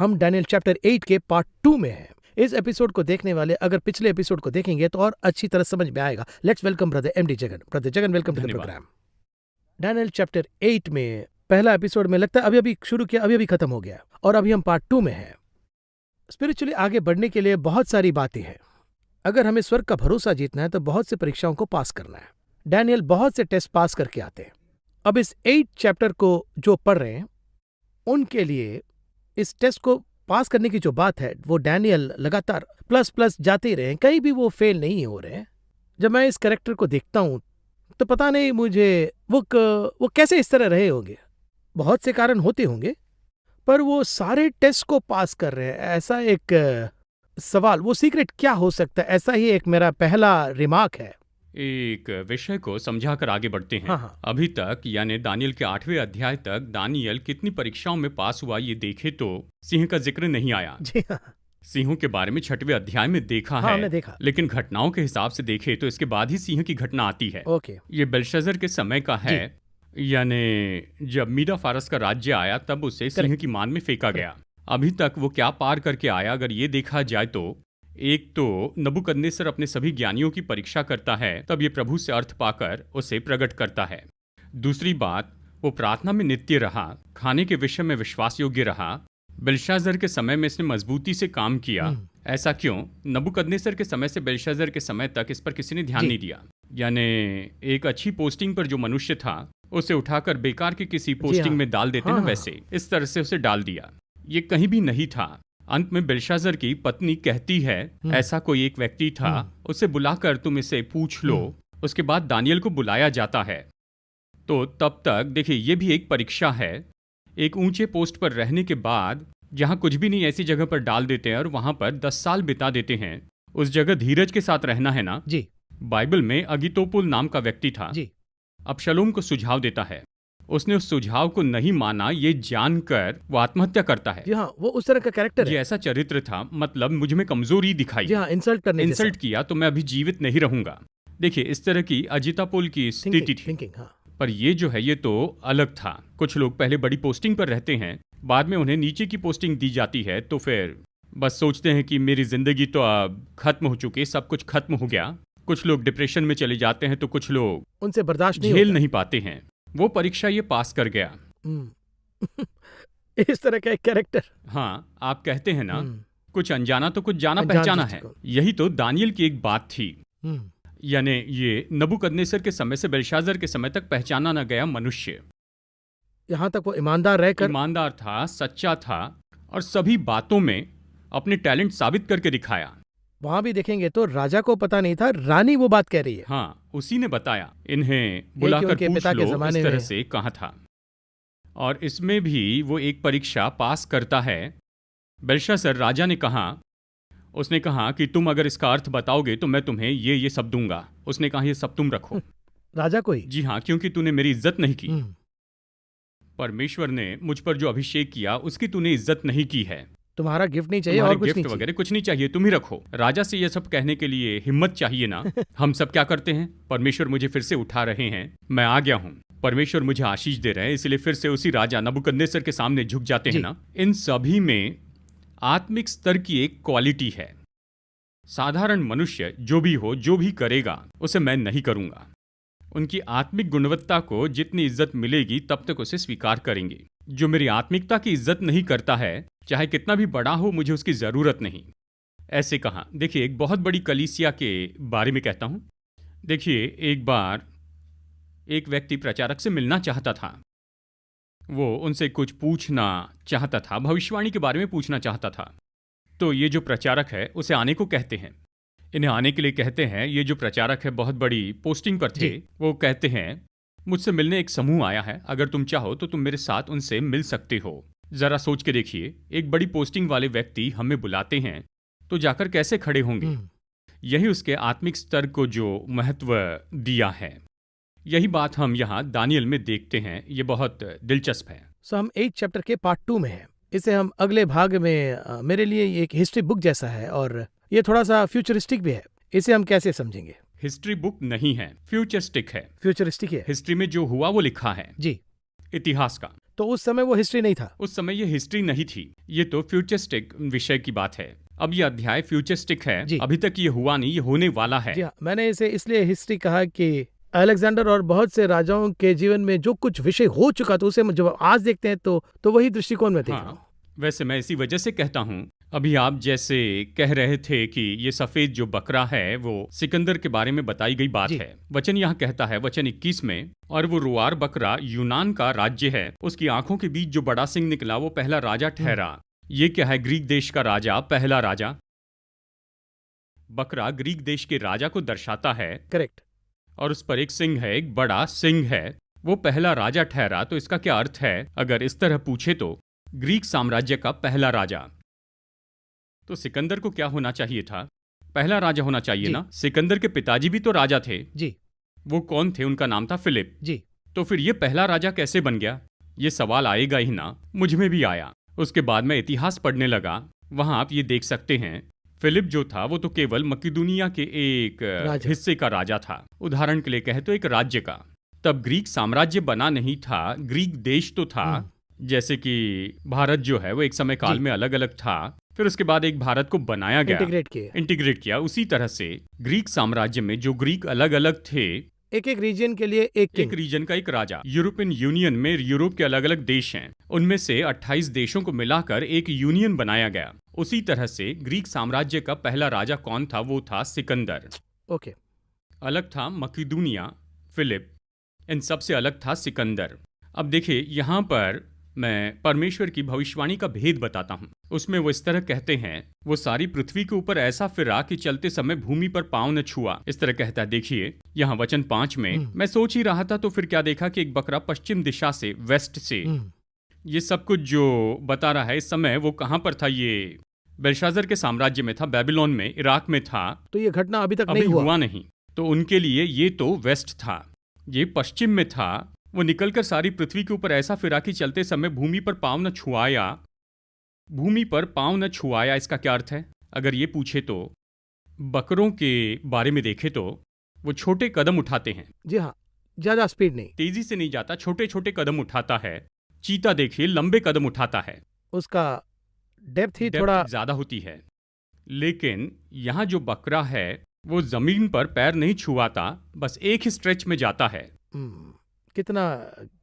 हम Daniel chapter 8 के part 2 में हैं। इस एपिसोड को देखने वाले अगर पिछले एपिसोड को देखेंगे तो और अच्छी तरह समझ में आएगा। Let's welcome brother MD Jagan. Brother Jagan, welcome to the programme. Daniel chapter 8 में पहला एपिसोड में लगता है अभी शुरू किया, अभी खत्म हो गया और अभी हम पार्ट 2 में हैं। स्पिरिचुअली आगे बढ़ने के लिए बहुत सारी बातें हैं। अगर हमें स्वर्ग का भरोसा जीतना है तो बहुत सी परीक्षाओं को पास करना है। डैनियल बहुत से टेस्ट पास करके आते हैं। अब इस 8 चैप्टर को जो पढ़ रहे हैं उनके लिए इस टेस्ट को पास करने की जो बात है वो डैनियल लगातार प्लस जाते ही रहे, कहीं भी वो फेल नहीं हो रहे हैं। जब मैं इस कैरेक्टर को देखता हूं तो पता नहीं मुझे वो कैसे इस तरह रहे होंगे। बहुत से कारण होते होंगे पर वो सारे टेस्ट को पास कर रहे हैं। ऐसा एक सवाल, वो सीक्रेट क्या हो सकता है? ऐसा ही एक मेरा पहला रिमार्क है। एक विषय को समझाकर आगे बढ़ते हैं। हाँ। अभी तक यानी दानियल के 8वें अध्याय तक दानियल कितनी परीक्षाओं में पास हुआ ये देखे तो सिंह का जिक्र नहीं आया। जी हाँ। सिंहों के बारे में 6वें अध्याय में देखा हाँ, है, हमने देखा। लेकिन घटनाओं के हिसाब से देखे तो इसके बाद ही सिंह की घटना आती है। ओके। ये बेलशजर के समय का है, यानी जब मीडा फारस का राज्य आया तब उसे सिंह की मान में फेंका गया। अभी तक वो क्या पार करके आया अगर ये देखा जाए तो एक तो नबूकदनेस्सर अपने सभी ज्ञानियों की परीक्षा करता है, तब ये प्रभु से अर्थ पाकर उसे प्रकट करता है। दूसरी बात, वो प्रार्थना में नित्य रहा, खाने के विषय में विश्वास योग्य रहा। बेलशाजर के समय में इसने मजबूती से काम किया। ऐसा क्यों? नबूकदनेस्सर के समय से बेलशाजर के समय तक इस पर किसी ने ध्यान नहीं दिया। यानी एक अच्छी पोस्टिंग पर जो मनुष्य था उसे उठाकर बेकार की किसी पोस्टिंग में डाल देते ना, वैसे इस तरह से उसे डाल दिया। ये कहीं भी नहीं था। अंत में बेलशाजर की पत्नी कहती है ऐसा कोई एक व्यक्ति था, उसे बुलाकर तुम इसे पूछ लो। उसके बाद दानियल को बुलाया जाता है। तो तब तक देखिए ये भी एक परीक्षा है। एक ऊंचे पोस्ट पर रहने के बाद जहां कुछ भी नहीं ऐसी जगह पर डाल देते हैं और वहां पर 10 साल बिता देते हैं। उस जगह धीरज के साथ रहना है ना जी। बाइबल में अगितोपुल नाम का व्यक्ति था जी। अबशलोम को सुझाव देता है। उसने उस सुझाव को नहीं माना, ये जानकर वो आत्महत्या करता है। जी हाँ, वो उस तरह का कैरेक्टर है। ये ऐसा चरित्र था, मतलब मुझ में कमजोरी दिखाई। जी हाँ, इंसल्ट किया तो मैं अभी जीवित नहीं रहूंगा। देखिए इस तरह की अजितापुल की स्थिति थी। हाँ। पर ये जो है ये तो अलग था। कुछ लोग पहले बड़ी पोस्टिंग पर रहते हैं, बाद में उन्हें नीचे की पोस्टिंग दी जाती है तो फिर बस सोचते हैं कि मेरी जिंदगी तो अब खत्म हो चुकी, सब कुछ खत्म हो गया। कुछ लोग डिप्रेशन में चले जाते हैं तो कुछ लोग उनसे बर्दाश्त झेल नहीं पाते हैं। वो परीक्षा ये पास कर गया। इस तरह का एक कैरेक्टर। हाँ, आप कहते हैं ना कुछ अनजाना तो कुछ जाना पहचाना है। यही तो दानियल की एक बात थी। यानी ये नबूकदनेस्सर के समय से बेलशाजर के समय तक पहचाना न गया मनुष्य। यहां तक वो ईमानदार था, सच्चा था और सभी बातों में अपने टैलेंट साबित करके दिखाया। वहां भी देखेंगे तो राजा को पता नहीं था, रानी वो बात कह रही है। हाँ, उसी ने बताया, इन्हें बुलाकर पूछ लो, इस तरह से कहा था। और इसमें भी वो एक परीक्षा पास करता है। बेलशास्सर राजा ने कहा, उसने कहा कि तुम अगर इसका अर्थ बताओगे तो मैं तुम्हें ये सब दूंगा। उसने कहा ये सब तुम रखो। राजा को ही? जी हाँ, क्योंकि तूने मेरी इज्जत नहीं की। परमेश्वर ने मुझ पर जो अभिषेक किया उसकी तूने इज्जत नहीं की है। तुम्हारा गिफ्ट नहीं चाहिए और कुछ नहीं वगैरह कुछ नहीं चाहिए, तुम ही रखो। राजा से ये सब कहने के लिए हिम्मत चाहिए ना। हम सब क्या करते हैं? परमेश्वर मुझे फिर से उठा रहे हैं, मैं आ गया हूँ, परमेश्वर मुझे आशीष दे रहे हैं, इसलिए फिर से उसी राजा नबूकदनेस्सर के सामने झुक जाते हैं ना। इन सभी में आत्मिक स्तर की एक क्वालिटी है। साधारण मनुष्य जो भी हो, जो भी करेगा, उसे मैं नहीं करूंगा। उनकी आत्मिक गुणवत्ता को जितनी इज्जत मिलेगी तब तक उसे स्वीकार करेंगे। जो मेरी आत्मिकता की इज्जत नहीं करता है, चाहे कितना भी बड़ा हो, मुझे उसकी जरूरत नहीं। ऐसे कहा। देखिए एक बहुत बड़ी कलीसिया के बारे में कहता हूं। देखिए एक बार एक व्यक्ति प्रचारक से मिलना चाहता था। वो उनसे कुछ पूछना चाहता था, भविष्यवाणी के बारे में पूछना चाहता था। तो ये जो प्रचारक है उसे आने को कहते हैं, इन्हें आने के लिए कहते हैं। ये जो प्रचारक है बहुत बड़ी पोस्टिंग पर थे, वो कहते हैं मुझसे मिलने एक समूह आया है, अगर तुम चाहो तो तुम मेरे साथ उनसे मिल सकते हो। जरा सोच के देखिए, एक बड़ी पोस्टिंग वाले व्यक्ति हमें बुलाते हैं तो जाकर कैसे खड़े होंगे। यही उसके आत्मिक स्तर को जो महत्व दिया है, यही बात हम यहाँ दानियल में देखते हैं। ये बहुत दिलचस्प है। हम 8 चैप्टर के पार्ट 2 में हैं। इसे हम अगले भाग में मेरे लिए एक हिस्ट्री बुक जैसा है और ये थोड़ा सा फ्यूचरिस्टिक भी है। इसे हम कैसे समझेंगे? हिस्ट्री बुक नहीं है, फ्यूचरिस्टिक है। फ्यूचरिस्टिक है। हिस्ट्री में जो हुआ वो लिखा है जी, इतिहास का। तो उस समय वो हिस्ट्री नहीं था। उस समय ये हिस्ट्री नहीं थी, ये तो फ्यूचरिस्टिक विषय की बात है। अब ये अध्याय फ्यूचरिस्टिक है, जी। अभी तक ये हुआ नहीं, ये होने वाला है। जी हाँ, मैंने इसे इसलिए हिस्ट्री कहा कि अलेक्जेंडर और बहुत से राजाओं के जीवन में जो कुछ विषय हो चुका था उसे जब आज देखते हैं तो वही दृष्टिकोण में देख रहा हूँ। वैसे मैं इसी वजह से कहता हूँ, अभी आप जैसे कह रहे थे कि ये सफेद जो बकरा है वो सिकंदर के बारे में बताई गई बात जी। है। वचन यहाँ कहता है, वचन 21 में, और वो रुआर बकरा यूनान का राज्य है, उसकी आंखों के बीच जो बड़ा सिंह निकला वो पहला राजा ठहरा। ये क्या है? ग्रीक देश का राजा, पहला राजा। बकरा ग्रीक देश के राजा को दर्शाता है। करेक्ट। और उस पर एक सिंह है, एक बड़ा सिंह है, वो पहला राजा ठहरा। तो इसका क्या अर्थ है? अगर इस तरह पूछे तो ग्रीक साम्राज्य का पहला राजा। तो सिकंदर को क्या होना चाहिए था? पहला राजा होना चाहिए जी। ना। सिकंदर के पिताजी भी तो राजा थे। जी। वो कौन थे? उनका नाम था फिलिप। जी। तो फिर ये पहला राजा कैसे बन गया? ये सवाल आएगा ही ना। मुझ में भी आया। उसके बाद मैं इतिहास पढ़ने लगा। वहां आप ये देख सकते हैं, फिलिप जो था वो तो केवल मकिदुनिया के एक हिस्से का राजा था। उदाहरण के लिए कहे तो एक राज्य का। तब ग्रीक साम्राज्य बना नहीं था, ग्रीक देश तो था। जैसे कि भारत जो है वो एक समय काल में अलग अलग था, फिर उसके बाद एक भारत को बनाया गया, इंटीग्रेट किया। उसी तरह से ग्रीक साम्राज्य में जो ग्रीक अलग अलग थे, एक एक रीजन के लिए एक रीजन का एक राजा। यूरोपियन यूनियन में यूरोप के अलग अलग देश हैं, उनमें से 28 देशों को मिलाकर एक यूनियन बनाया गया। उसी तरह से ग्रीक साम्राज्य का पहला राजा कौन था? वो था सिकंदर। ओके। अलग था मकिदुनिया, फिलिप, इन सब से अलग था सिकंदर। अब देखिए, यहाँ पर मैं परमेश्वर की भविष्यवाणी का भेद बताता हूँ। उसमें वो इस तरह कहते हैं, वो सारी पृथ्वी के ऊपर ऐसा फिरा कि चलते समय भूमि पर पांव न छुआ। इस तरह कहता है। देखिए यहाँ वचन 5 में, मैं सोच ही रहा था तो फिर क्या देखा कि एक बकरा पश्चिम दिशा से, वेस्ट से, ये सब कुछ जो बता रहा है इस समय वो कहाँ पर था? ये बेलशाजर के साम्राज्य में था, बेबीलोन में, इराक में था। तो ये घटना अभी तक नहीं हुआ नहीं। तो उनके लिए ये तो वेस्ट था, ये पश्चिम में था। वो निकलकर सारी पृथ्वी के ऊपर ऐसा फिरा कि चलते समय भूमि पर पांव न छुआया। भूमि पर पांव न छुआया, इसका क्या अर्थ है? अगर ये पूछे तो बकरों के बारे में देखे तो वो छोटे कदम उठाते हैं। जी हाँ, ज्यादा स्पीड नहीं, तेजी से नहीं जाता, छोटे छोटे कदम उठाता है। चीता देखिए लंबे कदम उठाता है, उसका डेप्थ ही थोड़ा ज्यादा होती है। लेकिन यहाँ जो बकरा है वो जमीन पर पैर नहीं छुआता, बस एक ही स्ट्रेच में जाता है। कितना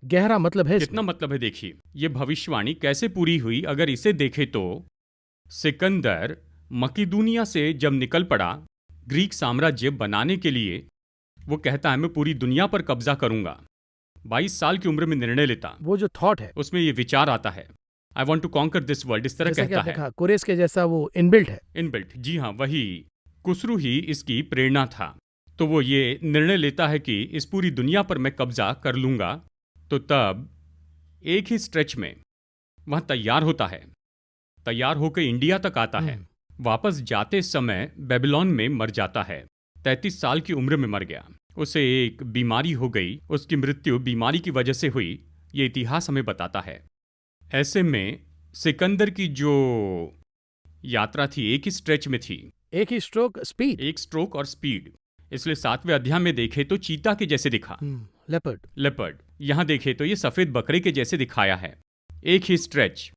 गहरा मतलब है, कितना मतलब है। देखिए ये भविष्यवाणी कैसे पूरी हुई। अगर इसे देखे तो सिकंदर मकिदुनिया से जब निकल पड़ा ग्रीक साम्राज्य बनाने के लिए, वो कहता है मैं पूरी दुनिया पर कब्जा करूंगा। 22 साल की उम्र में निर्णय लेता। वो जो थॉट है उसमें ये विचार आता है, I want to conquer this world, इस तरह कहता है। कुरेश के जैसा वो इनबिल्ट है। इनबिल्ट, जी हाँ, वही कुसरू ही इसकी प्रेरणा था। तो वो ये निर्णय लेता है कि इस पूरी दुनिया पर मैं कब्जा कर लूंगा। तो तब एक ही स्ट्रेच में वह तैयार होता है, तैयार होकर इंडिया तक आता है। वापस जाते समय बेबीलोन में मर जाता है। 33 साल की उम्र में मर गया। उसे एक बीमारी हो गई, उसकी मृत्यु बीमारी की वजह से हुई, ये इतिहास हमें बताता है। ऐसे में सिकंदर की जो यात्रा थी एक ही स्ट्रेच में थी, एक ही स्ट्रोक स्पीड, एक स्ट्रोक और स्पीड। इसलिए 7वें अध्याय में देखे तो चीता के जैसे दिखा, लेपर्ड। यहां देखे तो ये सफेद बकरे के जैसे दिखाया है, एक ही स्ट्रेच।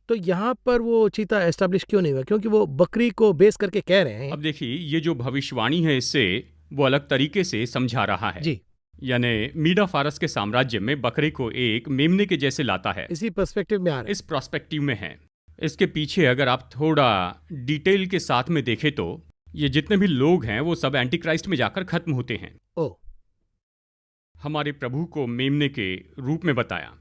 तो यहाँ पर वो चीता एस्टैब्लिश क्यों नहीं हुआ? क्योंकि वो बकरी को बेस करके कह रहे हैं। अब देखिए ये जो भविष्यवाणी है इससे वो अलग तरीके से समझा रहा है। जी, यानी मीडा फारस के साम्राज्य में बकरे को एक मेमने के जैसे लाता है। इसी पर्सपेक्टिव में आ रहे हैं। इस पर्सपेक्टिव में है। इसके पीछे अगर आप थोड़ा डिटेल के साथ में देखें तो ये जितने भी लोग हैं वो सब एंटी क्राइस्ट में जाकर खत्म होते हैं। हमारे प्रभु को मेमने के रूप में बताया,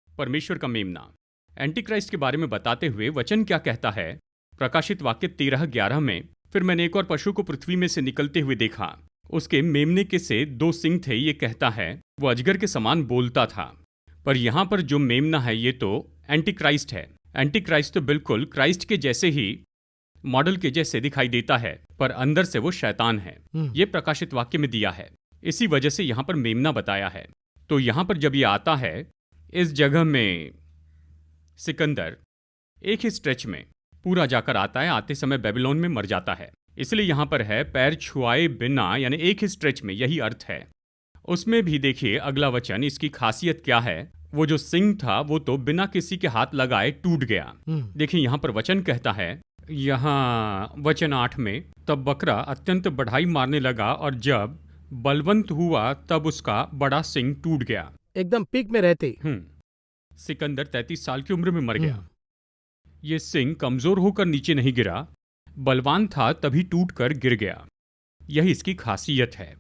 परमेश्वर का मेमना। एंटी क्राइस्ट के बारे में बताते हुए वचन क्या कहता है? प्रकाशित वाक्य 13:11 में, फिर मैंने एक और पशु को पृथ्वी में से निकलते हुए देखा, उसके मेमने के से 2 सिंग थे। ये कहता है वो अजगर के समान बोलता था। पर यहां पर जो मेमना है ये तो एंटी क्राइस्ट है। एंटी क्राइस्ट तो बिल्कुल क्राइस्ट के जैसे ही, मॉडल के जैसे दिखाई देता है, पर अंदर से वो शैतान है। ये प्रकाशित वाक्य में दिया है, इसी वजह से यहां पर मेमना बताया है। तो यहां पर जब ये आता है इस जगह में, सिकंदर एक ही स्ट्रेच में पूरा जाकर आता है, आते समय बेबीलोन में मर जाता है। इसलिए यहां पर है पैर छुआए बिना, यानी एक ही स्ट्रेच में, यही अर्थ है। उसमें भी देखिए अगला वचन, इसकी खासियत क्या है? वो जो सिंह था वो तो बिना किसी के हाथ लगाए टूट गया। देखिए यहाँ पर वचन कहता है, यहाँ वचन 8 में, तब बकरा अत्यंत बढ़ाई मारने लगा और जब बलवंत हुआ तब उसका बड़ा सिंह टूट गया। एकदम पीक में रहते ही। सिकंदर 33 साल की उम्र में मर गया। ये सिंह कमजोर होकर नीचे नहीं गिरा, बलवान था तभी टूट कर गिर गया। यही इसकी खासियत है।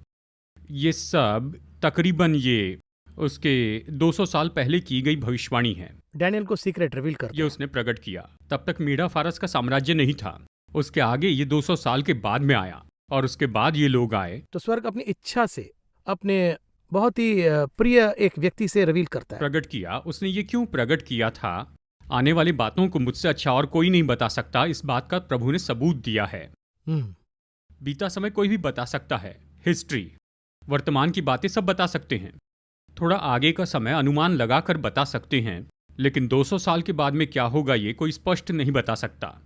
ये सब तकरीबन ये उसके 200 साल पहले की गई भविष्यवाणी है। डैनियल को सीक्रेट रिवील कर ये उसने प्रकट किया। तब तक मीडा फारस का साम्राज्य नहीं था, उसके आगे ये 200 साल के बाद में आया और उसके बाद ये लोग आए। तो स्वर्ग अपनी इच्छा से अपने बहुत ही प्रिय एक व्यक्ति से रिवील करता है, प्रकट किया। उसने ये क्यों प्रकट किया था? आने वाली बातों को मुझसे अच्छा और कोई नहीं बता सकता, इस बात का प्रभु ने सबूत दिया है। बीता समय कोई भी बता सकता है, हिस्ट्री, वर्तमान की बातें सब बता सकते हैं, थोड़ा आगे का समय अनुमान लगाकर बता सकते हैं, लेकिन 200 साल के बाद में क्या होगा ये कोई स्पष्ट नहीं बता सकता।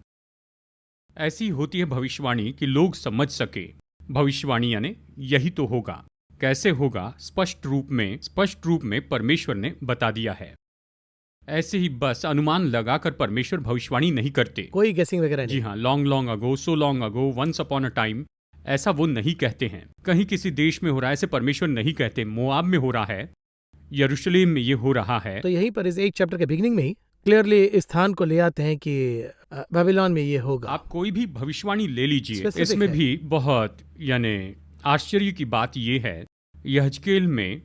ऐसी होती है भविष्यवाणी कि लोग समझ सके भविष्यवाणी यानी यही तो होगा। कैसे होगा? स्पष्ट रूप में परमेश्वर ने बता दिया है। ऐसे ही बस अनुमान लगाकर परमेश्वर भविष्यवाणी नहीं करते, कोई गेसिंग वगैरह नहीं। जी हाँ, long ago, so long ago, once upon a time, ऐसा वो नहीं कहते हैं। कहीं किसी देश में हो रहा है ऐसे परमेश्वर नहीं कहते। मोआब में हो रहा है, यरूशलेम में ये हो रहा है। तो यहीं पर इस 8 चैप्टर के बिगिनिंग में ही क्लियरली इस स्थान को ले आते हैं कि बाबिलोन में ये होगा। आप कोई भी भविष्यवाणी ले लीजिए, Specific इसमें है। भी बहुत यानी आश्चर्य की बात ये है, यहजकेल में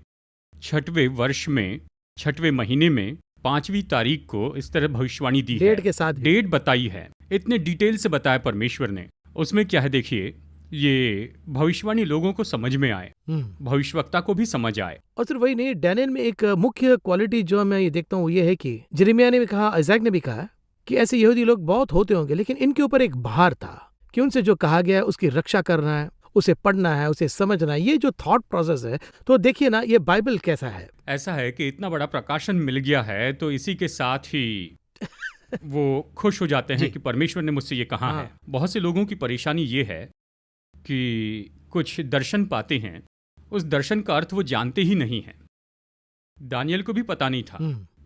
6वें वर्ष में 6वें महीने में 5वीं तारीख को इस तरह भविष्यवाणी दी है। डेट के साथ भी। डेट बताई है, इतने डिटेल से बताया परमेश्वर ने। उसमें क्या है देखिए, ये भविष्यवाणी लोगों को समझ में आए, भविष्यवक्ता को भी समझ आए। और सिर्फ वही नहीं, डैनियल में एक मुख्य क्वालिटी जो मैं ये देखता हूँ वो ये है कि यिर्मयाह ने भी कहा, आइजैक ने भी कहा कि ऐसे यहूदी लोग बहुत होते होंगे, लेकिन इनके ऊपर एक भार था कि उनसे जो कहा गया है उसकी रक्षा करना है, उसे पढ़ना है, उसे समझना है। ये जो थॉट प्रोसेस है, तो देखिए ना ये बाइबल कैसा है। ऐसा है कि इतना बड़ा प्रकाशन मिल गया है तो इसी के साथ ही वो खुश हो जाते हैं कि परमेश्वर ने मुझसे ये कहा है। बहुत से लोगों की परेशानी ये है कि कुछ दर्शन पाते हैं, उस दर्शन का अर्थ वो जानते ही नहीं है। दानियल को भी पता नहीं था,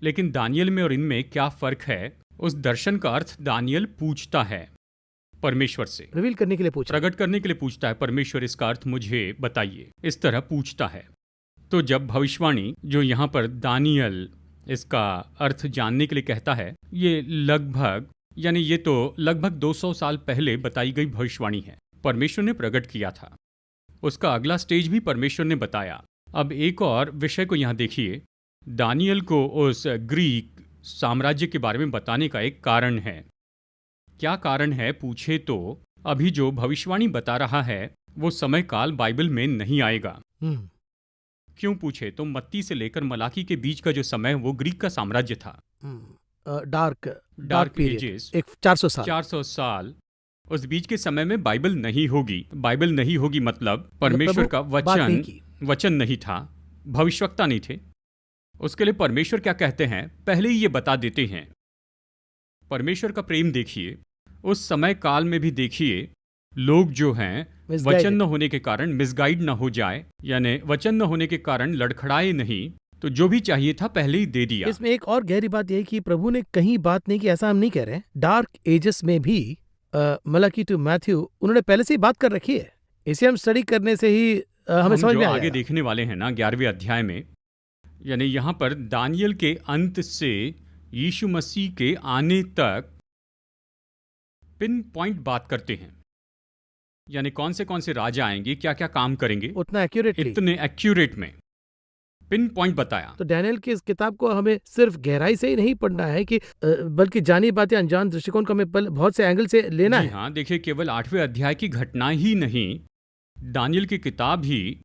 लेकिन दानियल में और इनमें क्या फर्क है? उस दर्शन का अर्थ दानियल पूछता है परमेश्वर से, रिवील करने के लिए पूछा, प्रकट करने के लिए पूछता है, परमेश्वर इसका अर्थ मुझे बताइए, इस तरह पूछता है। तो जब भविष्यवाणी जो यहाँ पर दानियल इसका अर्थ जानने के लिए कहता है, ये लगभग यानी ये तो लगभग 200 साल पहले बताई गई भविष्यवाणी है, परमेश्वर ने प्रकट किया था। उसका अगला स्टेज भी परमेश्वर ने बताया। अब एक और विषय को यहाँ देखिए, दानियल को उस ग्रीक साम्राज्य के बारे में बताने का एक कारण है। क्या कारण है पूछे तो अभी जो भविष्यवाणी बता रहा है वो समय काल बाइबल में नहीं आएगा। क्यों पूछे तो मत्ती से लेकर मलाकी के बीच का जो समय वो ग्रीक का साम्राज्य था, डार्क एजेस, एक 400 साल। उस बीच के समय में बाइबल नहीं होगी। बाइबल नहीं होगी मतलब परमेश्वर का वचन नहीं था, भविष्यवक्ता नहीं थे। उसके लिए परमेश्वर क्या कहते हैं पहले ही ये बता देते हैं। परमेश्वर का प्रेम देखिए, उस समय काल में भी देखिए, लोग जो हैं वचन न होने के कारण मिसगाइड न हो जाए, यानी वचन न होने के कारण लड़खड़ाए नहीं, तो जो भी चाहिए था पहले ही दे दिया। इसमें एक और गहरी बात यह कि प्रभु ने कहीं बात नहीं की, ऐसा हम नहीं कह रहे हैं। डार्क एजेस में भी मलाकी टू मैथ्यू उन्होंने पहले से ही बात कर रखी है। इसे हम स्टडी करने से ही हमें समझ में आगे देखने वाले हैं ना 11वें अध्याय में, यानी यहाँ पर दानियल के अंत से यीशु मसीह के आने तक पिन पॉइंट बात करते हैं, यानी कौन से राजा आएंगे, क्या क्या काम करेंगे, उतना इतने एक्यूरेट में पिन पॉइंट बताया। तो डैनियल की इस किताब को हमें सिर्फ गहराई से ही नहीं पढ़ना है कि बल्कि जानी बातें अनजान दृष्टिकोण को हमें बहुत से एंगल से लेना है। हाँ, देखिए केवल 8वें अध्याय की घटना ही नहीं, दानियल की किताब ही,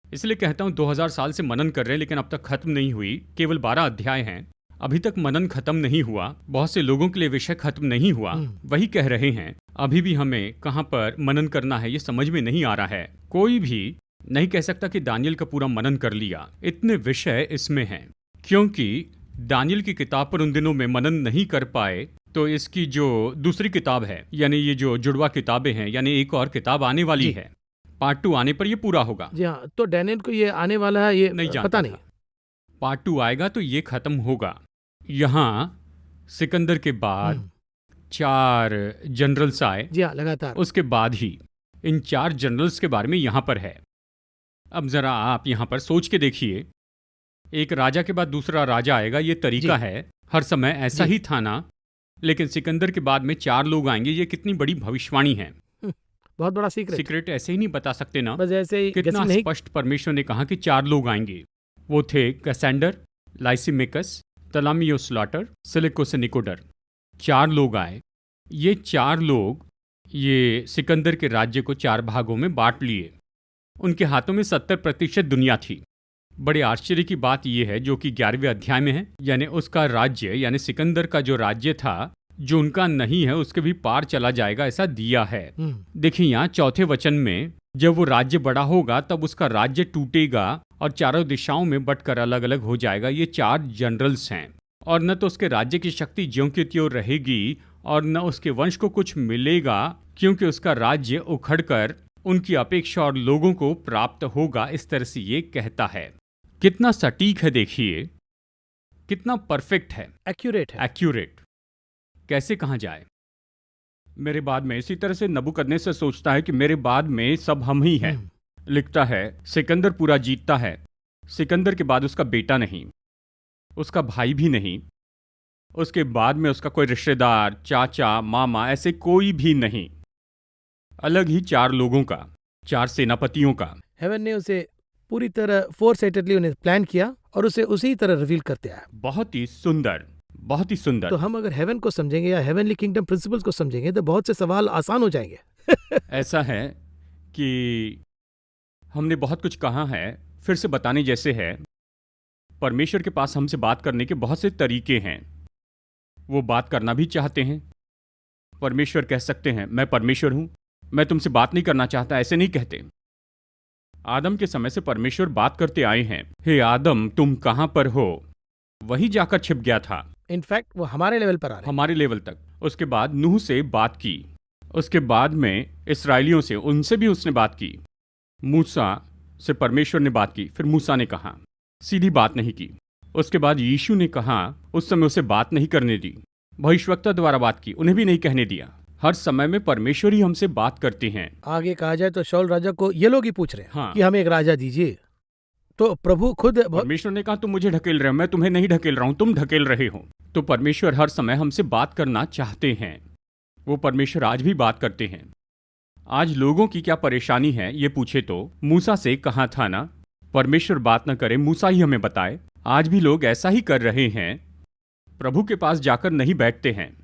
इसलिए कहता हूँ 2000 साल से मनन कर रहे हैं लेकिन अब तक खत्म नहीं हुई। केवल 12 अध्याय हैं, अभी तक मनन खत्म नहीं हुआ। बहुत से लोगों के लिए विषय खत्म नहीं हुआ, वही कह रहे हैं। अभी भी हमें कहाँ पर मनन करना है ये समझ में नहीं आ रहा है। कोई भी नहीं कह सकता कि दानियल का पूरा मनन कर लिया, इतने विषय इसमें हैं। क्योंकि दानियल की किताब पर उन दिनों में मनन नहीं कर पाए तो इसकी जो दूसरी किताब है, यानी ये जो जुड़वा किताबें हैं, यानी एक और किताब आने वाली है, पार्ट 2 आने पर ये पूरा होगा। जी हाँ, तो डैनियल को ये आने वाला है ये नहीं पता नहीं। पार्ट 2 आएगा तो ये खत्म होगा। यहाँ सिकंदर के बाद 4 जनरल्स आए, जी हाँ, लगातार। उसके बाद ही इन 4 जनरल्स के बारे में यहाँ पर है। अब जरा आप यहाँ पर सोच के देखिए, एक राजा के बाद दूसरा राजा आएगा, ये तरीका जी। है, हर समय ऐसा जी। ही था ना। लेकिन सिकंदर के बाद में 4 लोग आएंगे, ये कितनी बड़ी भविष्यवाणी है। बहुत बड़ा सीक्रेट। सीक्रेट ऐसे ही नहीं बता सकते ना। बस ऐसे ही कितना guessing नहीं। स्पष्ट परमेश्वर ने कहा कि 4 लोग आएंगे। वो थे कैसेंडर, लाइसिमिकस, तलामियोस्लाटर, सिलिकोस निकोडर। 4 लोग आए। ये 4 लोग ये सिकंदर के राज्य को 4 भागों में बांट लिए। उनके हाथों में 70% दुनिया थी। बड़े आश्चर्य की बात यह है, जो कि 11वें अध्याय में है, यानी उसका राज्य, यानी सिकंदर का जो राज्य था, जो उनका नहीं है, उसके भी पार चला जाएगा, ऐसा दिया है। देखिए यहाँ 4थे वचन में, जब वो राज्य बड़ा होगा तब उसका राज्य टूटेगा और चारों दिशाओं में बंटकर अलग अलग हो जाएगा। ये 4 जनरल्स हैं, और न तो उसके राज्य की शक्ति ज्यों की त्यों रहेगी और न उसके वंश को कुछ मिलेगा, क्योंकि उसका राज्य उखड़कर उनकी अपेक्षा और लोगों को प्राप्त होगा। इस तरह से ये कहता है। कितना सटीक है, देखिए कितना परफेक्ट है, एक्यूरेट है। एक्यूरेट। कैसे कहा जाए, मेरे बाद में, इसी तरह से नबूकदनेस्सर सोचता है कि मेरे बाद में सब हम ही हैं। लिखता है सिकंदर पूरा जीतता है। सिकंदर के बाद उसका बेटा नहीं, उसका भाई भी नहीं, उसके बाद में उसका कोई रिश्तेदार, चाचा, मामा, ऐसे कोई भी नहीं। अलग ही 4 लोगों का, 4 सेनापतियों का। हेवन ने उसे पूरी तरह फोरसाइटेडली उन्हें प्लान किया और उसे उसी तरह रिवील करते आया। बहुत ही सुंदर, बहुत ही सुंदर। तो हम अगर हेवन को समझेंगे या हेवनली किंगडम प्रिंसिपल्स को समझेंगे तो बहुत से सवाल आसान हो जाएंगे। ऐसा है कि हमने बहुत कुछ कहा है, फिर से बताने जैसे है। परमेश्वर के पास हमसे बात करने के बहुत से तरीके हैं। वो बात करना भी चाहते हैं। परमेश्वर कह सकते हैं मैं परमेश्वर हूं, मैं तुमसे बात नहीं करना चाहता, ऐसे नहीं कहते। आदम के समय से परमेश्वर बात करते आए हैं। हे आदम, तुम कहां पर हो? वही जाकर छिप गया था। इनफैक्ट वो हमारे लेवल पर आ रहे हैं। हमारे लेवल तक। उसके बाद नूह से बात की, उसके बाद में इस्राएलियों से, उनसे भी उसने बात की। मूसा से परमेश्वर ने बात की, फिर मूसा ने कहा, सीधी बात नहीं की। उसके बाद यीशु ने कहा, उस समय उसे बात नहीं करने दी। भविष्यवक्ता द्वारा बात की, उन्हें भी नहीं कहने दिया। हर समय में परमेश्वर ही हमसे बात करते हैं। आगे कहा जाए तो शाऊल राजा को ये लोग ही पूछ रहे हैं हाँ। कि हमें एक राजा दीजिए। तो प्रभु खुद परमेश्वर ने कहा तुम मुझे ढकेल रहे हो, मैं तुम्हें नहीं ढकेल रहा हूं, तुम ढकेल रहे हो। तो परमेश्वर हर समय हमसे बात करना चाहते हैं। वो परमेश्वर आज भी बात करते हैं। आज लोगों की क्या परेशानी है ये पूछे तो मूसा से कहा था ना, परमेश्वर बात न करे, मूसा ही हमें बताए। आज भी लोग ऐसा ही कर रहे हैं, प्रभु के पास जाकर नहीं बैठते हैं।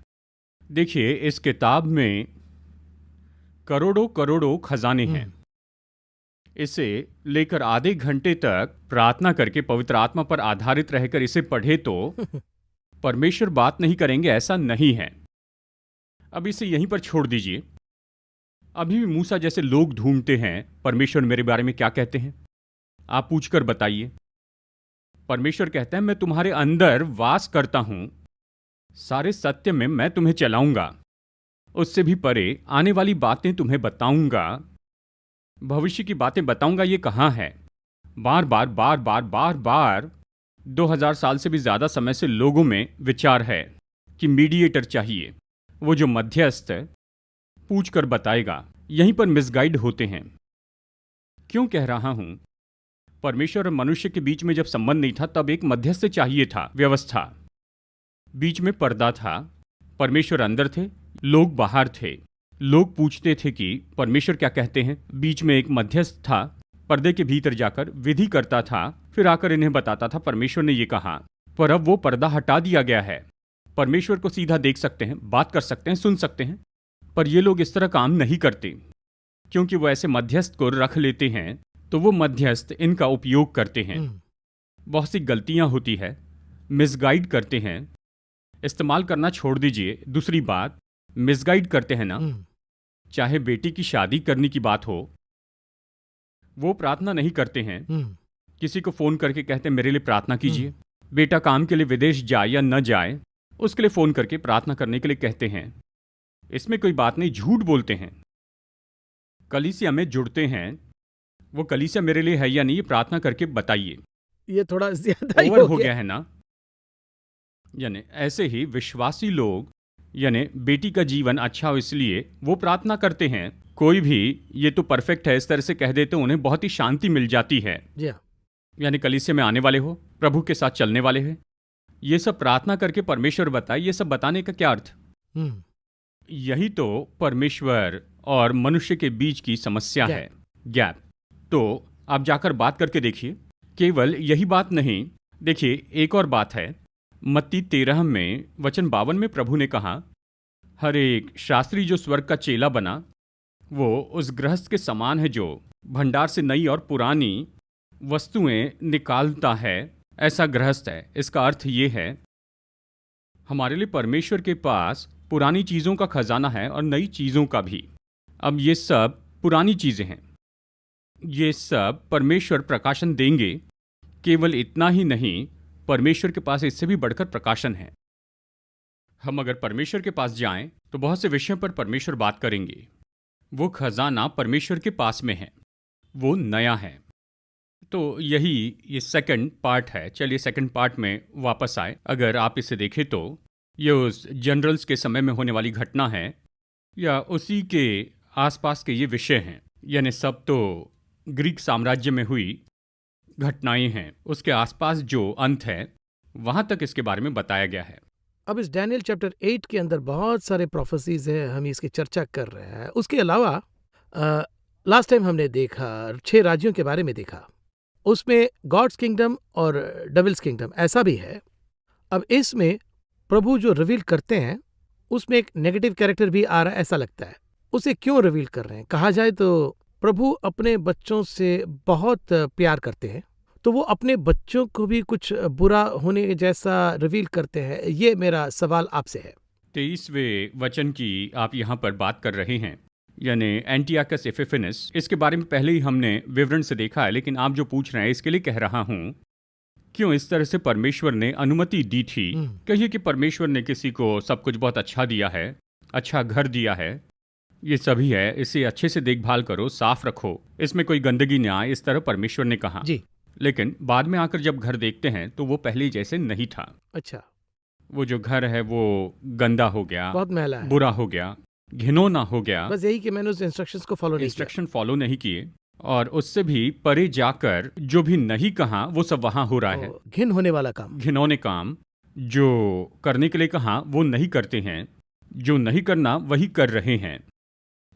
देखिए इस किताब में करोड़ों करोड़ों खजाने हैं। इसे लेकर आधे घंटे तक प्रार्थना करके पवित्र आत्मा पर आधारित रहकर इसे पढ़े तो परमेश्वर बात नहीं करेंगे, ऐसा नहीं है। अब इसे यहीं पर छोड़ दीजिए। अभी भी मूसा जैसे लोग ढूंढते हैं परमेश्वर मेरे बारे में क्या कहते हैं, आप पूछकर बताइए। परमेश्वर कहता है मैं तुम्हारे अंदर वास करता हूं, सारे सत्य में मैं तुम्हें चलाऊंगा, उससे भी परे आने वाली बातें तुम्हें बताऊंगा, भविष्य की बातें बताऊंगा। ये कहाँ है? बार बार बार बार बार बार 2000 साल से भी ज्यादा समय से लोगों में विचार है कि मीडिएटर चाहिए, वो जो मध्यस्थ पूछ कर बताएगा। यहीं पर मिसगाइड होते हैं। क्यों कह रहा हूं? परमेश्वर और मनुष्य के बीच में जब संबंध नहीं था तब एक मध्यस्थ चाहिए था, व्यवस्था। बीच में पर्दा था, परमेश्वर अंदर थे, लोग बाहर थे। लोग पूछते थे कि परमेश्वर क्या कहते हैं। बीच में एक मध्यस्थ था, पर्दे के भीतर जाकर विधि करता था, फिर आकर इन्हें बताता था परमेश्वर ने ये कहा। पर अब वो पर्दा हटा दिया गया है। परमेश्वर को सीधा देख सकते हैं, बात कर सकते हैं, सुन सकते हैं। पर ये लोग इस तरह काम नहीं करते, क्योंकि वो ऐसे मध्यस्थ को रख लेते हैं तो वो मध्यस्थ इनका उपयोग करते हैं। बहुत सी गलतियां होती है, मिसगाइड करते हैं। इस्तेमाल करना छोड़ दीजिए। दूसरी बात, मिसगाइड करते हैं ना, चाहे बेटी की शादी करने की बात हो, वो प्रार्थना नहीं करते हैं। किसी को फोन करके कहते हैं मेरे लिए प्रार्थना कीजिए। बेटा काम के लिए विदेश जाए या न जाए, उसके लिए फोन करके प्रार्थना करने के लिए कहते हैं। इसमें कोई बात नहीं, झूठ बोलते हैं। कलीसिया में जुड़ते हैं, वो कलीसिया मेरे लिए है या नहीं, ये प्रार्थना करके बताइए। ये थोड़ा ज्यादा ही ओवर हो हो गया। गया है ना। यानी ऐसे ही विश्वासी लोग, यानी बेटी का जीवन अच्छा हो इसलिए वो प्रार्थना करते हैं। कोई भी ये तो परफेक्ट है इस तरह से कह देते, उन्हें बहुत ही शांति मिल जाती है। जी हाँ। यानी कलीसिया में आने वाले हो, प्रभु के साथ चलने वाले हैं, ये सब प्रार्थना करके परमेश्वर बताए, ये सब बताने का क्या अर्थ? हम्म। यही तो परमेश्वर और मनुष्य के बीच की समस्या गैप। है, गैप। तो आप जाकर बात करके देखिए। केवल यही बात नहीं, देखिए एक और बात है। मत्ती 13 में वचन 52 में प्रभु ने कहा, हर एक शास्त्री जो स्वर्ग का चेला बना वो उस गृहस्थ के समान है जो भंडार से नई और पुरानी वस्तुएं निकालता है। ऐसा गृहस्थ है। इसका अर्थ ये है, हमारे लिए परमेश्वर के पास पुरानी चीज़ों का खजाना है और नई चीज़ों का भी। अब ये सब पुरानी चीज़ें हैं, ये सब परमेश्वर प्रकाशन देंगे। केवल इतना ही नहीं, परमेश्वर के पास इससे भी बढ़कर प्रकाशन है। हम अगर परमेश्वर के पास जाएं तो बहुत से विषयों पर परमेश्वर बात करेंगे। वो खजाना परमेश्वर के पास में है, वो नया है। तो यही ये सेकंड पार्ट है। चलिए सेकंड पार्ट में वापस आए। अगर आप इसे देखें तो ये उस जनरल्स के समय में होने वाली घटना है या उसी के आसपास के ये विषय हैं। यानी सब तो ग्रीक साम्राज्य में हुई घटनाएं हैं, उसके आसपास जो अंत है वहां तक इसके बारे में बताया गया है। अब इस डैनियल चैप्टर 8 के अंदर बहुत सारे प्रोफेसीज हैं, हम इसकी चर्चा कर रहे हैं। उसके अलावा लास्ट टाइम हमने देखा 6 राज्यों के बारे में देखा, उसमें गॉड्स किंगडम और डेविल्स किंगडम ऐसा भी है। अब इसमें प्रभु जो रिवील करते हैं उसमें एक नेगेटिव कैरेक्टर भी आ रहा है, ऐसा लगता है। उसे क्यों रिवील कर रहे हैं? कहा जाए तो प्रभु अपने बच्चों से बहुत प्यार करते हैं, तो वो अपने बच्चों को भी कुछ बुरा होने जैसा रिवील करते हैं। ये मेरा सवाल आपसे है। 23वें वचन की आप यहाँ पर बात कर रहे हैं, यानी एंटियाकस एपिफेनस। इसके बारे में पहले ही हमने विवरण से देखा है, लेकिन आप जो पूछ रहे हैं इसके लिए कह रहा हूँ, क्यों इस तरह से परमेश्वर ने अनुमति दी थी। कहिए कि परमेश्वर ने किसी को सब कुछ बहुत अच्छा दिया है, अच्छा घर दिया है, ये सभी है, इसे अच्छे से देखभाल करो, साफ रखो, इसमें कोई गंदगी न आए, इस तरह परमेश्वर ने कहा जी। लेकिन बाद में आकर जब घर देखते हैं तो वो पहले जैसे नहीं था। अच्छा। वो जो घर है वो गंदा हो गया, बहुत मैला है, बुरा हो गया, घिनौना हो गया। बस यही कि मैंने उस इंस्ट्रक्शंस को फॉलो नहीं किया। इंस्ट्रक्शन फॉलो नहीं किए और उससे भी परे जाकर जो भी नहीं कहा वो सब वहां हो रहा है। घिन होने वाला काम, घिनौने काम जो करने के लिए कहा वो नहीं करते हैं, जो नहीं करना वही कर रहे हैं,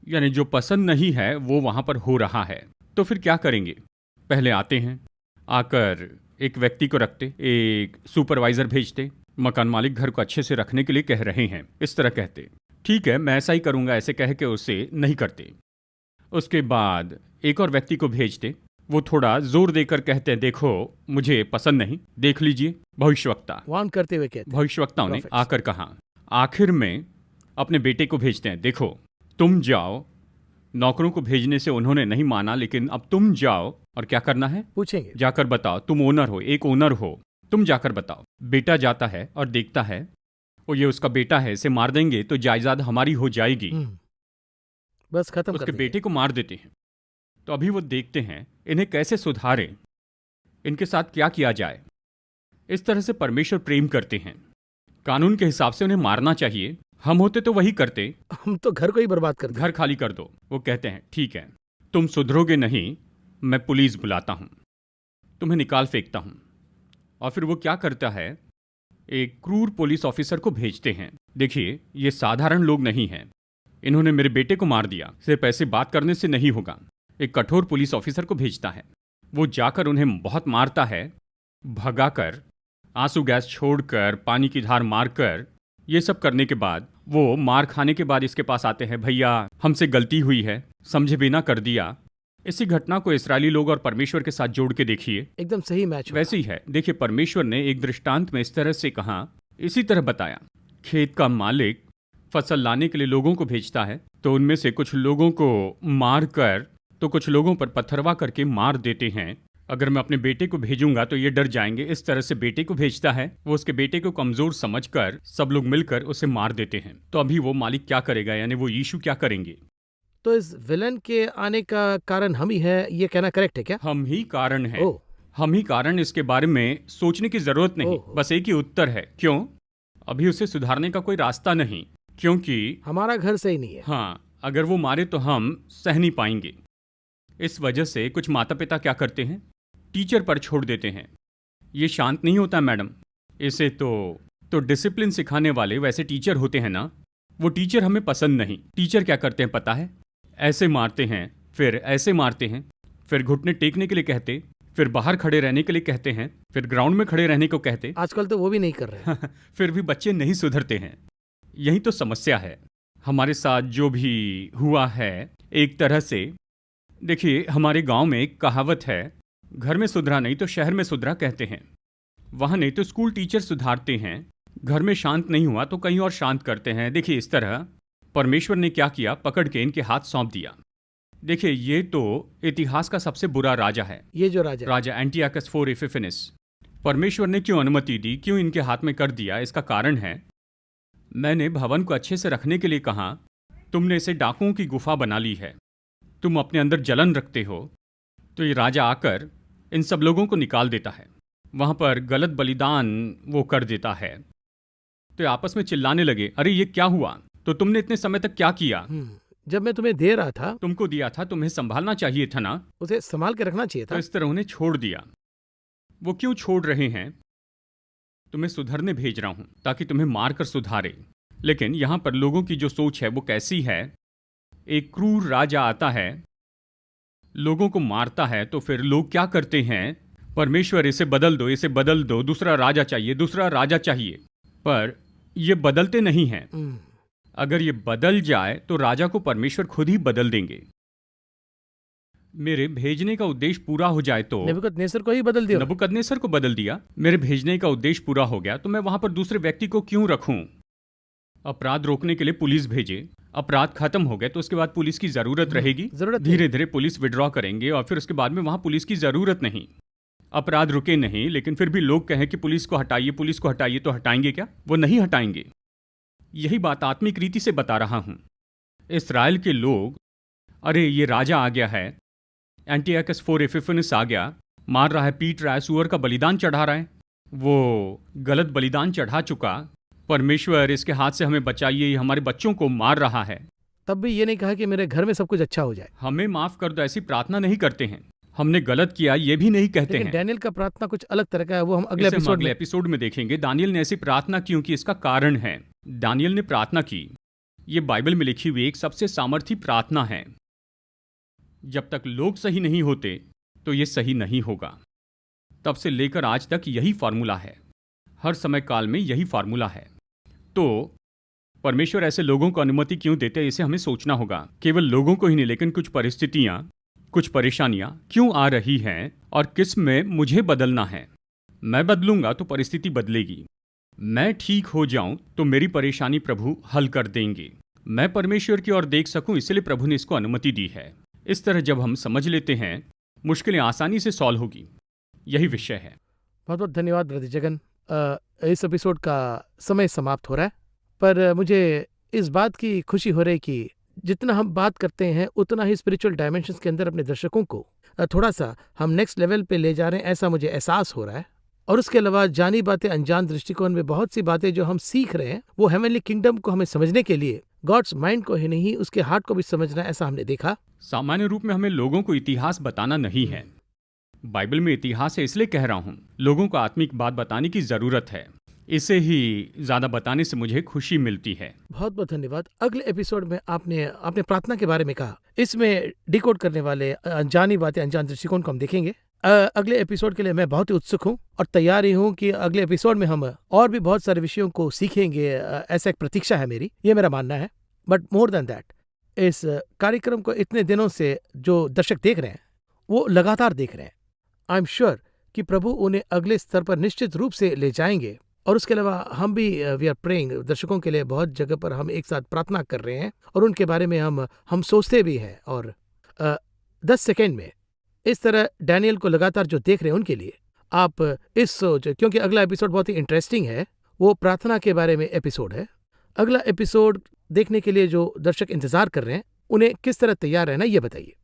यानी जो पसंद नहीं है वो वहां पर हो रहा है। तो फिर क्या करेंगे? पहले आते हैं, आकर एक व्यक्ति को रखते, एक सुपरवाइजर भेजते, मकान मालिक घर को अच्छे से रखने के लिए कह रहे हैं, इस तरह कहते, ठीक है मैं ऐसा ही करूंगा, ऐसे कह के उसे नहीं करते। उसके बाद एक और व्यक्ति को भेजते, वो थोड़ा जोर देकर कहते हैं देखो मुझे पसंद नहीं, देख लीजिए। भविष्यवक्ता वार्न करते हुए कहते, भविष्यवक्ताओं ने आकर कहा। आखिर में अपने बेटे को भेजते हैं, देखो तुम जाओ। नौकरों को भेजने से उन्होंने नहीं माना, लेकिन अब तुम जाओ और क्या करना है पूछेंगे, जाकर बताओ। तुम ओनर हो, एक ओनर हो, तुम जाकर बताओ। बेटा जाता है और देखता है वो ये उसका बेटा है, इसे मार देंगे तो जायदाद हमारी हो जाएगी। बस खत्म कर उसके देंगे। बेटे को मार देते हैं। तो अभी वो देखते हैं इन्हें कैसे सुधारें, इनके साथ क्या किया जाए। इस तरह से परमेश्वर प्रेम करते हैं। कानून के हिसाब से उन्हें मारना चाहिए, हम होते तो वही करते, हम तो घर को ही बर्बाद कर दें। घर खाली कर दो। वो कहते हैं ठीक है, तुम सुधरोगे नहीं, मैं पुलिस बुलाता हूं, तुम्हें निकाल फेंकता हूं। और फिर वो क्या करता है, एक क्रूर पुलिस ऑफिसर को भेजते हैं। देखिए ये साधारण लोग नहीं हैं, इन्होंने मेरे बेटे को मार दिया, सिर्फ ऐसे बात करने से नहीं होगा। एक कठोर पुलिस ऑफिसर को भेजता है, वो जाकर उन्हें बहुत मारता है, भगाकर, आंसू गैस छोड़कर, पानी की धार मारकर। ये सब करने के बाद वो मार खाने के बाद इसके पास आते हैं, भैया हमसे गलती हुई है, समझे बिना कर दिया। इसी घटना को इस्राएली लोग और परमेश्वर के साथ जोड़ के देखिए, एकदम सही मैच। वैसे ही है। देखिए परमेश्वर ने एक दृष्टांत में इस तरह से कहा, इसी तरह बताया। खेत का मालिक फसल लाने के लिए लोगों को भेजता है, तो उनमें से कुछ लोगों को मार कर, तो कुछ लोगों पर पत्थरवा करके मार देते हैं। अगर मैं अपने बेटे को भेजूंगा तो ये डर जाएंगे, इस तरह से बेटे को भेजता है। वो उसके बेटे को कमजोर समझकर सब लोग मिलकर उसे मार देते हैं। तो अभी वो मालिक क्या करेगा, यानी वो यीशु क्या करेंगे? तो इस विलन के आने का कारण हम ही है, ये कहना करेक्ट है क्या? हम ही कारण हैं। हम ही कारण, इसके बारे में सोचने की जरूरत नहीं। ओहो। बस एक ही उत्तर है, क्यों? अभी उसे सुधारने का कोई रास्ता नहीं, क्योंकि हमारा घर सही नहीं है। हाँ, अगर वो मारे तो हम सह नहीं पाएंगे। इस वजह से कुछ माता पिता क्या करते हैं, टीचर पर छोड़ देते हैं। ये शांत नहीं होता मैडम। इसे तो डिसिप्लिन सिखाने वाले वैसे टीचर होते हैं ना, वो टीचर हमें पसंद नहीं। टीचर क्या करते हैं पता है? ऐसे मारते हैं, फिर ऐसे मारते हैं, फिर घुटने टेकने के लिए कहते, फिर बाहर खड़े रहने के लिए कहते हैं, फिर ग्राउंड में खड़े रहने को कहते। आजकल तो वो भी नहीं कर रहे हैं। फिर भी बच्चे नहीं सुधरते हैं। यही तो समस्या है। हमारे साथ जो भी हुआ है, एक तरह से देखिए, हमारे गांव में एक कहावत है, घर में सुधरा नहीं तो शहर में सुधरा कहते हैं। वहां नहीं तो स्कूल टीचर सुधारते हैं, घर में शांत नहीं हुआ तो कहीं और शांत करते हैं। देखिए, इस तरह परमेश्वर ने क्या किया, पकड़ के इनके हाथ सौंप दिया। देखिए, ये तो इतिहास का सबसे बुरा राजा है। ये जो राजा एंटियाकस IV एपिफेनेस। परमेश्वर ने क्यों अनुमति दी, क्यों इनके हाथ में कर दिया, इसका कारण है, मैंने भवन को अच्छे से रखने के लिए कहा, तुमने इसे डाकुओं की गुफा बना ली है, तुम अपने अंदर जलन रखते हो, तो ये राजा आकर इन सब लोगों को निकाल देता है, वहां पर गलत बलिदान वो कर देता है। तो ये आपस में चिल्लाने लगे, अरे ये क्या हुआ, तो तुमने इतने समय तक क्या किया? जब मैं तुम्हें दे रहा था, तुमको दिया था, तुम्हें संभालना चाहिए था ना, उसे संभाल के रखना चाहिए था। तो इस तरह उन्हें छोड़ दिया। वो क्यों छोड़ रहे हैं? तुम्हें सुधरने भेज रहा हूं ताकि तुम्हें मारकर सुधारे। लेकिन यहां पर लोगों की जो सोच है वो कैसी है? एक क्रूर राजा आता है, लोगों को मारता है, तो फिर लोग क्या करते हैं, परमेश्वर इसे बदल दो, इसे बदल दो, दूसरा राजा चाहिए, दूसरा राजा चाहिए। पर ये बदलते नहीं हैं। अगर ये बदल जाए तो राजा को परमेश्वर खुद ही बदल देंगे। मेरे भेजने का उद्देश्य पूरा हो जाए तो नबूकदनेस्सर को ही बदल दिया। नबूकदनेस्सर को बदल दिया। मेरे भेजने का उद्देश्य पूरा हो गया तो मैं वहां पर दूसरे व्यक्ति को क्यों रखूं? अपराध रोकने के लिए पुलिस भेजे, अपराध खत्म हो गए तो उसके बाद पुलिस की जरूरत रहेगी। धीरे धीरे पुलिस विड्रॉ करेंगे और फिर उसके बाद में वहां पुलिस की जरूरत नहीं। अपराध रुके नहीं, लेकिन फिर भी लोग कहें कि पुलिस को हटाइए, पुलिस को हटाइए, तो हटाएंगे क्या? वो नहीं हटाएंगे। यही बात आत्मिक रीति से बता रहा हूं। इस्राएल के लोग, अरे ये राजा आ गया है, एंटियाकस IV एपिफेनेस आ गया, मार रहा है, पीट रहा है, सूअर का बलिदान चढ़ा रहा है, वो गलत बलिदान चढ़ा चुका, परमेश्वर इसके हाथ से हमें बचाइए, हमारे बच्चों को मार रहा है। तब भी ये नहीं कहा कि मेरे घर में सब कुछ अच्छा हो जाए। हमें माफ कर दो, ऐसी प्रार्थना नहीं करते हैं। हमने गलत किया ये भी नहीं कहते हैं। डैनियल का प्रार्थना कुछ अलग तरह का है, वो हम अगले एपिसोड में देखेंगे। दानियल ने ऐसी प्रार्थना क्यों की, इसका कारण है। दानियल ने प्रार्थना की, ये बाइबल में लिखी हुई एक सबसे सामर्थी प्रार्थना है। जब तक लोग सही नहीं होते तो ये सही नहीं होगा। तब से लेकर आज तक यही फार्मूला है, हर समय काल में यही फार्मूला है। तो परमेश्वर ऐसे लोगों को अनुमति क्यों देते हैं, इसे हमें सोचना होगा। केवल लोगों को ही नहीं, लेकिन कुछ परिस्थितियां, कुछ परेशानियां क्यों आ रही हैं और किस में मुझे बदलना है। मैं बदलूंगा तो परिस्थिति बदलेगी। मैं ठीक हो जाऊं तो मेरी परेशानी प्रभु हल कर देंगे। मैं परमेश्वर की ओर देख सकूं, इसलिए प्रभु ने इसको अनुमति दी है। इस तरह जब हम समझ लेते हैं, मुश्किलें आसानी से सॉल्व होगी। यही विषय है। बहुत बहुत धन्यवाद ब्रदर जगन। इस एपिसोड का समय समाप्त हो रहा है, पर मुझे इस बात की खुशी हो रही कि जितना हम बात करते हैं उतना ही स्पिरिचुअल डायमेंशंस के अंदर अपने दर्शकों को थोड़ा सा हम नेक्स्ट लेवल पे ले जा रहे हैं, ऐसा मुझे एहसास हो रहा है। और उसके अलावा जानी बातें अनजान दृष्टिकोण में बहुत सी बातें जो हम सीख रहे हैं, वो हेवनली किंगडम को हमें समझने के लिए गॉड्स माइंड को ही नहीं, उसके हार्ट को भी समझना, ऐसा हमने देखा। सामान्य रूप में हमें लोगों को इतिहास बताना नहीं है। बाइबल में इतिहास है इसलिए कह रहा हूं, लोगों को आत्मिक बात बताने की जरूरत है। इसे ही ज्यादा बताने से मुझे खुशी मिलती है। बहुत बहुत धन्यवाद। अगले एपिसोड में आपने प्रार्थना के बारे में कहा, इसमें डिकोड करने वाले अनजानी बातें अनजान दृष्टिकोण को हम देखेंगे। अगले एपिसोड के लिए मैं बहुत ही उत्सुक हूं और तैयार ही हूं कि अगले एपिसोड में हम और भी बहुत सारे विषयों को सीखेंगे। ऐसा एक प्रतीक्षा है मेरी, ये मेरा मानना है। बट मोर देन दैट, इस कार्यक्रम को इतने दिनों से जो दर्शक देख रहे हैं वो लगातार देख रहे हैं। आई एम श्योर कि प्रभु उन्हें अगले स्तर पर निश्चित रूप से ले जाएंगे। और उसके अलावा हम भी वी आर प्रेइंग, दर्शकों के लिए बहुत जगह पर हम एक साथ प्रार्थना कर रहे हैं और उनके बारे में हम सोचते भी हैं। और 10 सेकेंड में इस तरह डैनियल को लगातार जो देख रहे हैं उनके लिए आप इस सोच, क्योंकि अगला एपिसोड बहुत ही इंटरेस्टिंग है, वो प्रार्थना के बारे में एपिसोड है। अगला एपिसोड देखने के लिए जो दर्शक इंतजार कर रहे हैं उन्हें किस तरह तैयार रहना, ये बताइए।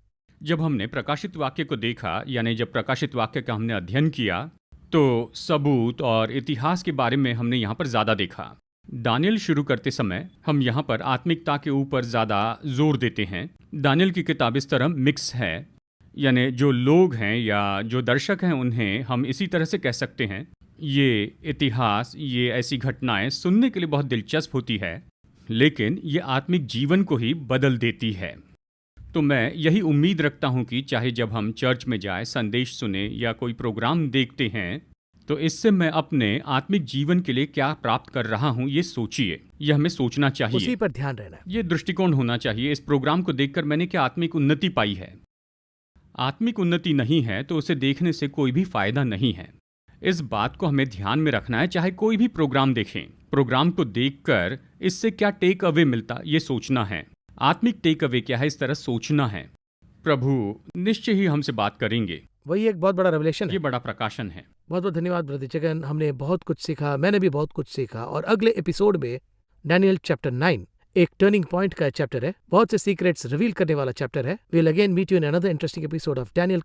जब हमने प्रकाशित वाक्य को देखा, यानी जब प्रकाशित वाक्य का हमने अध्ययन किया, तो सबूत और इतिहास के बारे में हमने यहाँ पर ज़्यादा देखा। दानियल शुरू करते समय हम यहाँ पर आत्मिकता के ऊपर ज़्यादा जोर देते हैं। दानियल की किताब इस तरह मिक्स है, यानी जो लोग हैं या जो दर्शक हैं उन्हें हम इसी तरह से कह सकते हैं, ये इतिहास, ये ऐसी घटनाएं सुनने के लिए बहुत दिलचस्प होती है, लेकिन ये आत्मिक जीवन को ही बदल देती है। तो मैं यही उम्मीद रखता हूँ कि चाहे जब हम चर्च में जाए, संदेश सुने या कोई प्रोग्राम देखते हैं, तो इससे मैं अपने आत्मिक जीवन के लिए क्या प्राप्त कर रहा हूँ ये सोचिए। यह हमें सोचना चाहिए, उसी पर ध्यान रहना है। ये दृष्टिकोण होना चाहिए। इस प्रोग्राम को देखकर मैंने क्या आत्मिक उन्नति पाई है? आत्मिक उन्नति नहीं है तो उसे देखने से कोई भी फायदा नहीं है। इस बात को हमें ध्यान में रखना है। चाहे कोई भी प्रोग्राम देखें, प्रोग्राम को देखकर इससे क्या टेक अवे मिलता, ये सोचना है। आत्मिक टेक अवे क्या है, इस तरह सोचना है। प्रभु निश्चय ही हमसे बात करेंगे। वही एक बहुत बड़ा रेवलेशन है, ये बड़ा प्रकाशन है। बहुत बहुत धन्यवाद ब्रदर जगन, हमने बहुत कुछ सीखा, मैंने भी बहुत कुछ सीखा। और अगले एपिसोड में डैनियल चैप्टर 9 एक टर्निंग पॉइंट का चैप्टर है, बहुत से सीक्रेट्स रिवील करने वाला चैप्टर है। We'll again meet you in another interesting episode of Daniel.